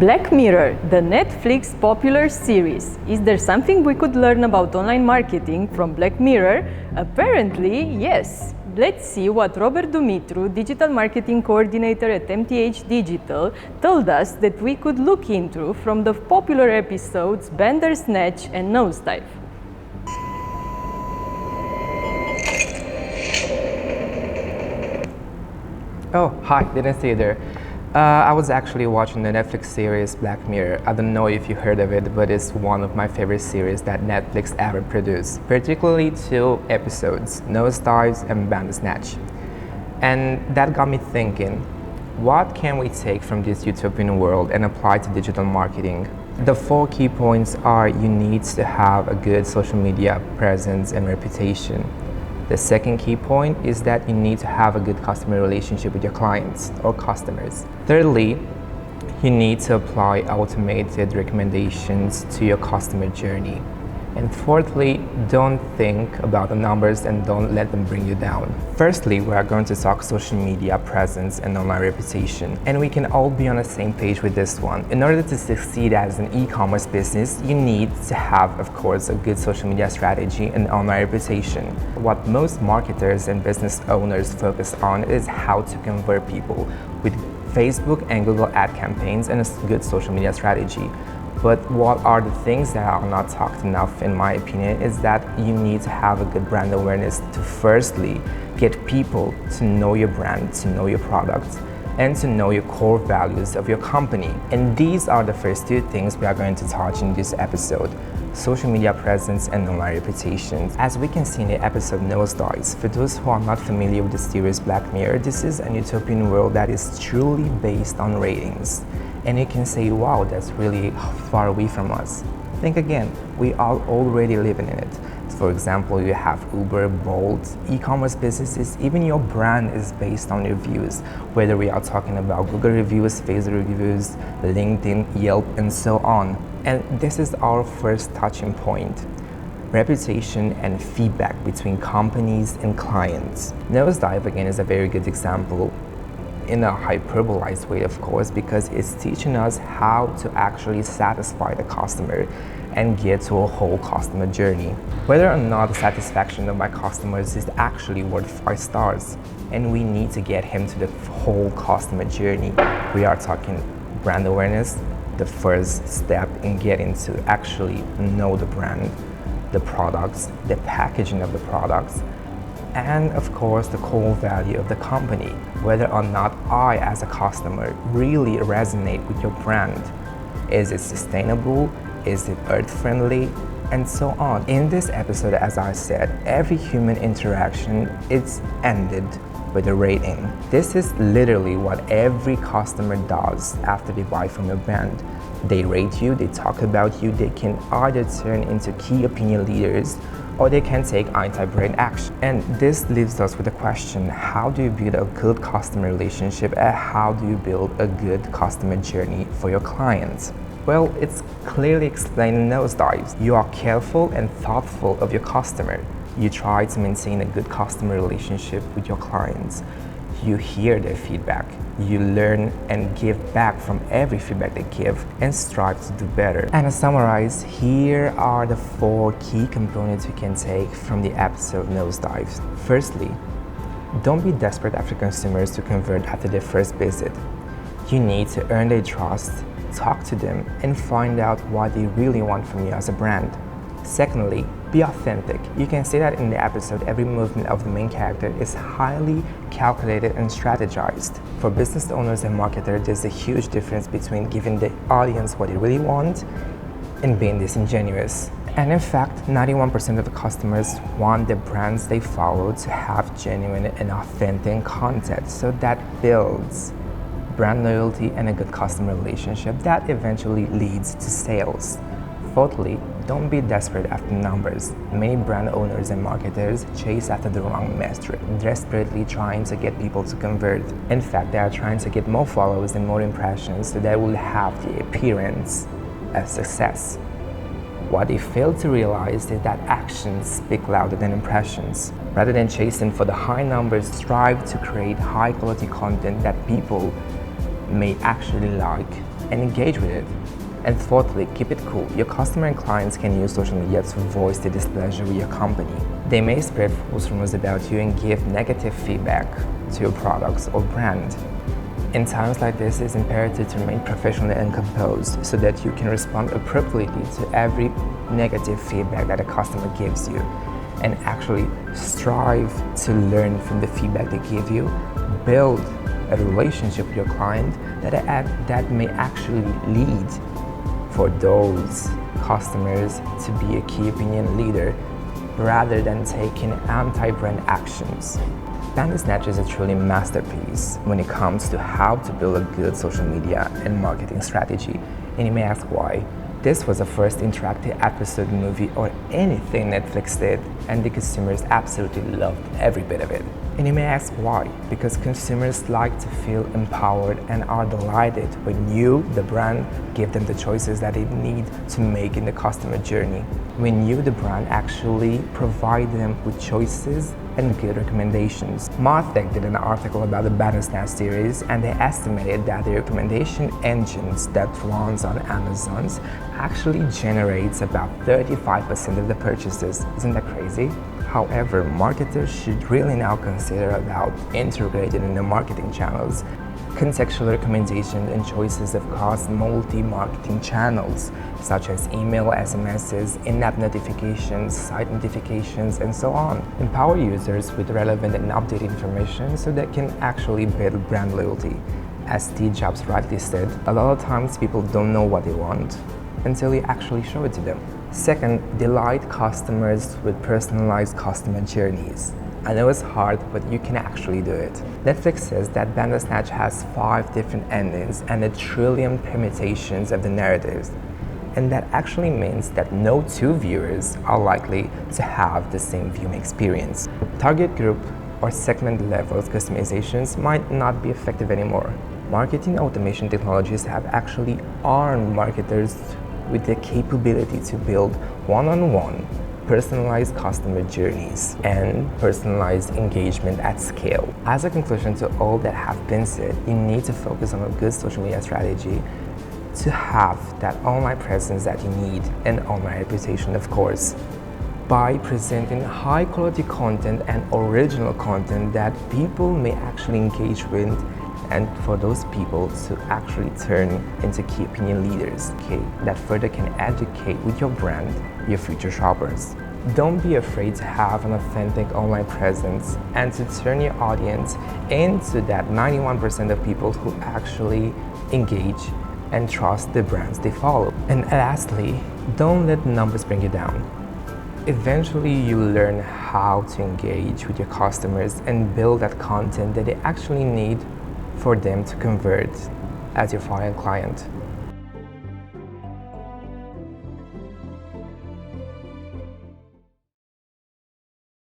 Black Mirror, the Netflix popular series. Is there something we could learn about online marketing from Black Mirror? Apparently, yes. Let's see what Robert Dumitru, Digital Marketing Coordinator at MTH Digital, told us that we could look into from the popular episodes Bandersnatch and Nosedive. Oh, hi, didn't see you there. I was actually watching the Netflix series Black Mirror. I don't know if you heard of it, but it's one of my favorite series that Netflix ever produced, particularly two episodes, Nosedive and Bandersnatch. And that got me thinking, what can we take from this utopian world and apply to digital marketing? The 4 key points are you need to have a good social media presence and reputation. The second key point is that you need to have a good customer relationship with your clients or customers. Thirdly, you need to apply automated recommendations to your customer journey. And fourthly, don't think about the numbers and don't let them bring you down. Firstly, we are going to talk social media presence and online reputation. And we can all be on the same page with this one. In order to succeed as an e-commerce business, you need to have, of course, a good social media strategy and online reputation. What most marketers and business owners focus on is how to convert people with Facebook and Google ad campaigns and a good social media strategy. But what are the things that are not talked enough, in my opinion, is that you need to have a good brand awareness to firstly get people to know your brand, to know your product, and to know your core values of your company. And these are the first 2 things we are going to touch in this episode: social media presence and online reputation. As we can see in the episode Nosedive, for those who are not familiar with the series Black Mirror, this is an utopian world that is truly based on ratings. And you can say, wow, that's really far away from us. Think again, we are already living in it. For example, you have Uber, Bolt, e-commerce businesses, even your brand is based on reviews, whether we are talking about Google reviews, Facebook reviews, LinkedIn, Yelp, and so on. And this is our first touching point: reputation and feedback between companies and clients. Nosedive, again, is a very good example, in a hyperbolized way, of course, because it's teaching us how to actually satisfy the customer and get to a whole customer journey. Whether or not the satisfaction of my customers is actually worth 5 stars, and we need to get him to the whole customer journey. We are talking brand awareness, the first step in getting to actually know the brand, the products, the packaging of the products, and of course the core value of the company, whether or not I as a customer really resonate with your brand. Is it sustainable? Is it earth friendly? And so on. In this episode, as I said, every human interaction is ended with a rating. This is literally what every customer does after they buy from your brand. They rate you, they talk about you, they can either turn into key opinion leaders or they can take anti-brand action. And this leaves us with a question: how do you build a good customer relationship, and how do you build a good customer journey for your clients? Well, it's clearly explained in Nosedive. You are careful and thoughtful of your customer. You try to maintain a good customer relationship with your clients. You hear their feedback. You learn and give back from every feedback they give and strive to do better. And to summarize, here are the 4 key components you can take from the episode Nosedive. Firstly, don't be desperate after consumers to convert after their first visit. You need to earn their trust, talk to them, and find out what they really want from you as a brand. Secondly, be authentic. You can see that in the episode, every movement of the main character is highly calculated and strategized. For business owners and marketers, there's a huge difference between giving the audience what they really want and being disingenuous. And in fact, 91% of the customers want the brands they follow to have genuine and authentic content, so that builds brand loyalty and a good customer relationship that eventually leads to sales. Fourthly, don't be desperate after numbers. Many brand owners and marketers chase after the wrong metric, desperately trying to get people to convert. In fact, they are trying to get more followers and more impressions so they will have the appearance of success. What they fail to realize is that actions speak louder than impressions. Rather than chasing for the high numbers, strive to create high quality content that people may actually like and engage with it. And fourthly, keep it cool. Your customer and clients can use social media to voice their displeasure with your company. They may spread false rumors about you and give negative feedback to your products or brand. In times like this, it's imperative to remain professional and composed so that you can respond appropriately to every negative feedback that a customer gives you, and actually strive to learn from the feedback they give you, build a relationship with your client that may actually lead for those customers to be a key opinion leader rather than taking anti-brand actions. Bandersnatch is a truly masterpiece when it comes to how to build a good social media and marketing strategy. And you may ask why. This was the first interactive episode, movie, or anything Netflix did, and the consumers absolutely loved every bit of it. And you may ask why. Because consumers like to feel empowered and are delighted when you, the brand, give them the choices that they need to make in the customer journey. When you, the brand, actually provide them with choices and good recommendations. Martech did an article about the Bandersnatch series, and they estimated that the recommendation engines that runs on Amazon's actually generates about 35% of the purchases. Isn't that crazy? However, marketers should really now consider about integrating in their marketing channels contextual recommendations and choices across multi-marketing channels, such as email, SMSs, in-app notifications, site notifications, and so on. Empower users with relevant and updated information so they can actually build brand loyalty. As Steve Jobs rightly said, a lot of times people don't know what they want until you actually show it to them. Second, delight customers with personalized customer journeys. I know it's hard, but you can actually do it. Netflix says that Bandersnatch has 5 different endings and 1 trillion permutations of the narratives. And that actually means that no 2 viewers are likely to have the same viewing experience. Target group or segment level customizations might not be effective anymore. Marketing automation technologies have actually armed marketers with the capability to build one-on-one personalized customer journeys and personalized engagement at scale. As a conclusion to all that have been said, you need to focus on a good social media strategy to have that online presence that you need and online reputation, of course, by presenting high quality content and original content that people may actually engage with, and for those people to actually turn into key opinion leaders, okay, that further can educate with your brand your future shoppers. Don't be afraid to have an authentic online presence and to turn your audience into that 91% of people who actually engage and trust the brands they follow. And lastly, don't let numbers bring you down. Eventually, you learn how to engage with your customers and build that content that they actually need for them to convert as your final client.